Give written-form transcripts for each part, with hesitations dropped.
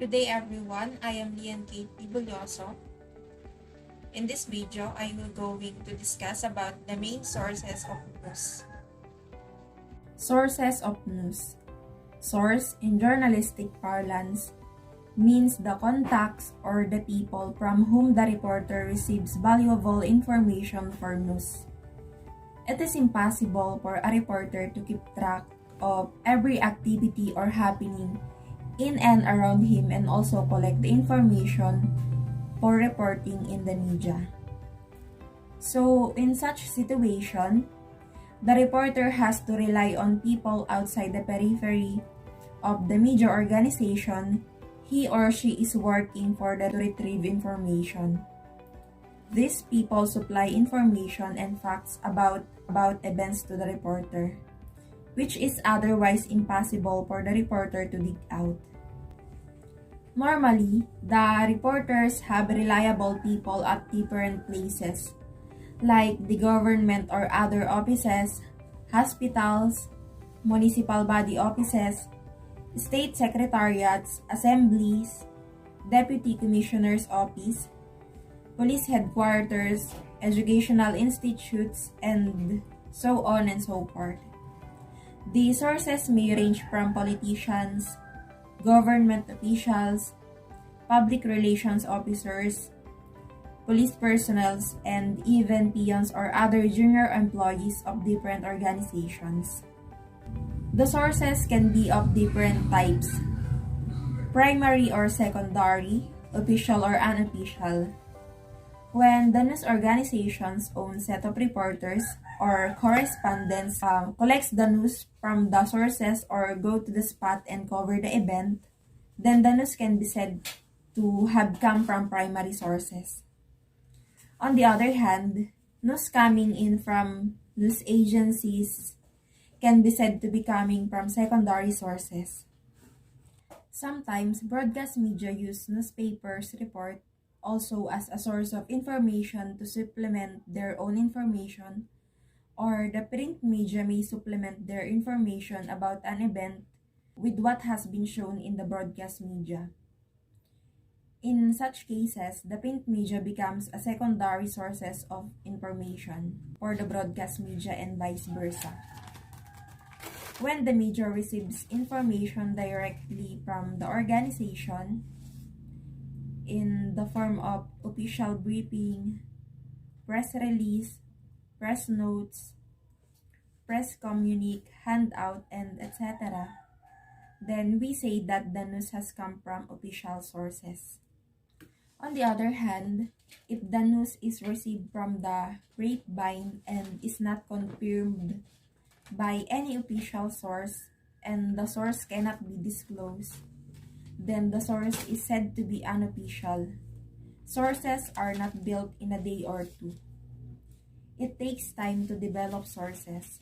Good day everyone, I am Lian Kate Tibulioso. In this video, I will going to discuss about the main sources of news. Sources of news. Source in journalistic parlance means the contacts or the people from whom the reporter receives valuable information for news. It is impossible for a reporter to keep track of every activity or happening in and around him and also collect the information for reporting in the media. So, in such situation, the reporter has to rely on people outside the periphery of the media organization he or she is working for to retrieve information. These people supply information and facts about events to the reporter, which is otherwise impossible for the reporter to dig out. Normally, the reporters have reliable people at different places, like the government or other offices, hospitals, municipal body offices, state secretariats, assemblies, deputy commissioner's office, police headquarters, educational institutes, and so on and so forth. The sources may range from politicians, government officials, public relations officers, police personnel, and even peons or other junior employees of different organizations. The sources can be of different types: primary or secondary, official or unofficial. When the news organization's own set of reporters or correspondents collects the news from the sources or go to the spot and cover the event, then the news can be said to have come from primary sources. On the other hand, news coming in from news agencies can be said to be coming from secondary sources. Sometimes broadcast media use newspapers' report also as a source of information to supplement their own information, or the print media may supplement their information about an event with what has been shown in the broadcast media. In such cases, the print media becomes a secondary sources of information for the broadcast media and vice versa. When the media receives information directly from the organization in the form of official briefing, press release, press notes, press communique, handout, and etc., then we say that the news has come from official sources. On the other hand, if the news is received from the grapevine and is not confirmed by any official source and the source cannot be disclosed, then the source is said to be unofficial. Sources are not built in a day or two. It takes time to develop sources,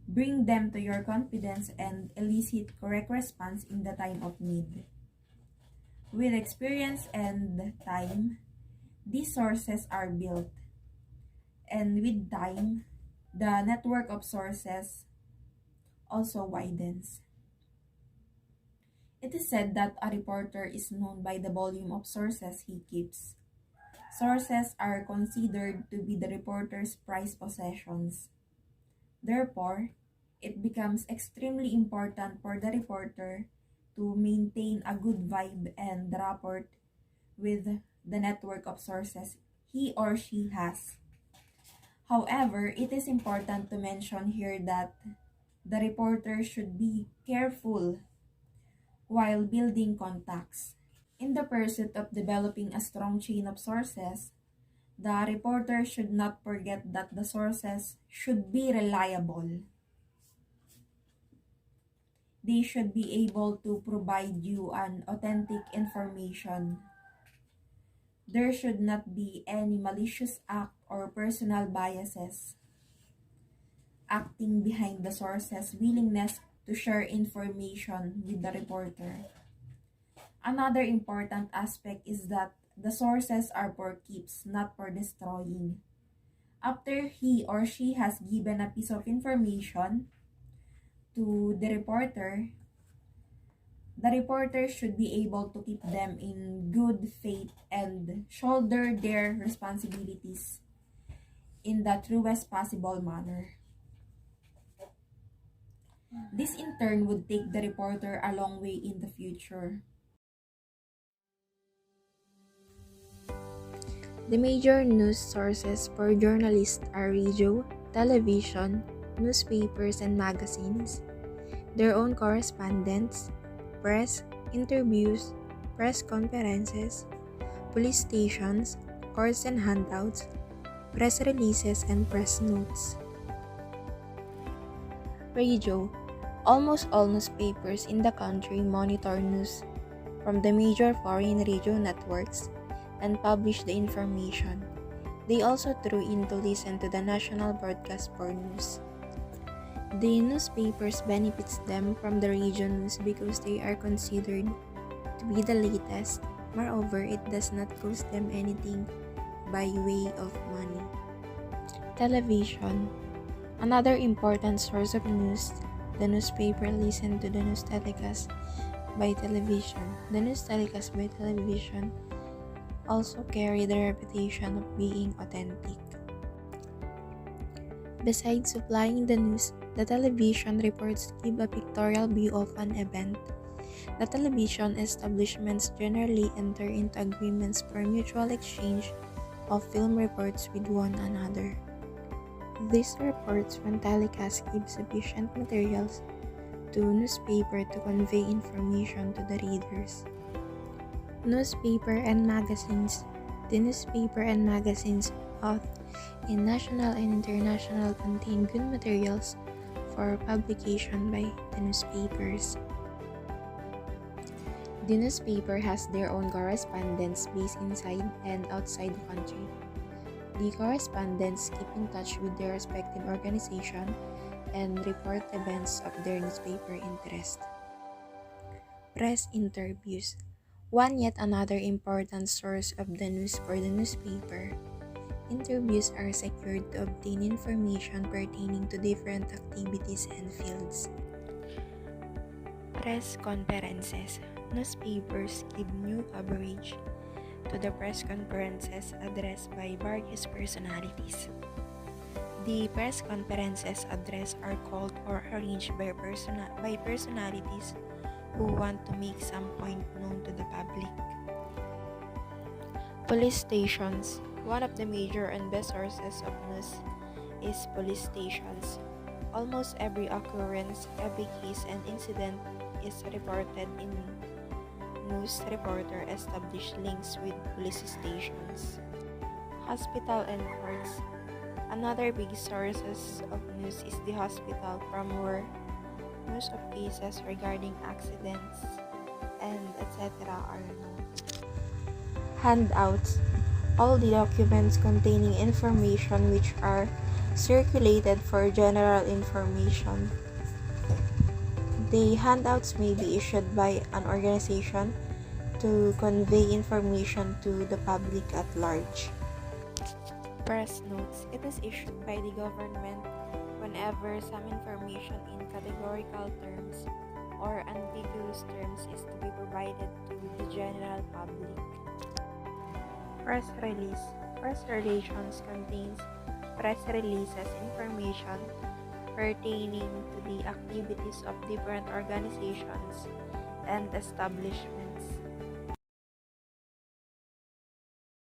bring them to your confidence, and elicit correct response in the time of need. With experience and time, these sources are built, and with time, the network of sources also widens. It is said that a reporter is known by the volume of sources he keeps. Sources are considered to be the reporter's prized possessions. Therefore, it becomes extremely important for the reporter to maintain a good vibe and rapport with the network of sources he or she has. However, it is important to mention here that the reporter should be careful while building contacts. In the pursuit of developing a strong chain of sources, the reporter should not forget that the sources should be reliable. They should be able to provide you an authentic information. There should not be any malicious act or personal biases acting behind the source's willingness to share information with the reporter. Another important aspect is that the sources are for keeps, not for destroying. After he or she has given a piece of information to the reporter, The reporters should be able to keep them in good faith and shoulder their responsibilities in the truest possible manner. This in turn would take the reporter a long way in the future. The major news sources for journalists are radio, television, newspapers and magazines, their own correspondents, press, interviews, press conferences, police stations, courts and handouts, press releases and press notes. Radio. Almost all newspapers in the country monitor news from the major foreign radio networks and publish the information. They also tune in to listen to the national broadcast for news. The newspapers benefits them from the radio news because they are considered to be the latest. Moreover, it does not cost them anything by way of money. Television. Another important source of news, the newspaper listen to the news telecast by television. The news telecast by television also carry the reputation of being authentic. Besides supplying the news, the television reports give a pictorial view of an event. The television establishments generally enter into agreements for mutual exchange of film reports with one another. These reports, when telecast, give sufficient materials to newspaper to convey information to the readers. Newspaper and magazines. The newspaper and magazines, both in national and international, contain good materials for publication by the newspapers. The newspaper has their own correspondents based inside and outside the country. The correspondents keep in touch with their respective organization and report events of their newspaper interest. Press interviews. One yet another important source of the news for the newspaper. Interviews are secured to obtain information pertaining to different activities and fields. Press conferences. Newspapers give new coverage to the press conferences addressed by various personalities. The press conferences addressed are called or arranged by personalities who want to make some point known to the public. Police stations. One of the major and best sources of news is police stations. Almost every occurrence, every case and incident is reported in news. Reporter established links with police stations. Hospital and courts. Another big sources of news is the hospital, from where news of cases regarding accidents and etc. are known. Handouts. All the documents containing information which are circulated for general information. The handouts may be issued by an organization to convey information to the public at large. Press notes. It is issued by the government whenever some information in categorical terms or ambiguous terms is to be provided to the general public. Press release. Press relations contains press releases information pertaining to the activities of different organizations and establishments.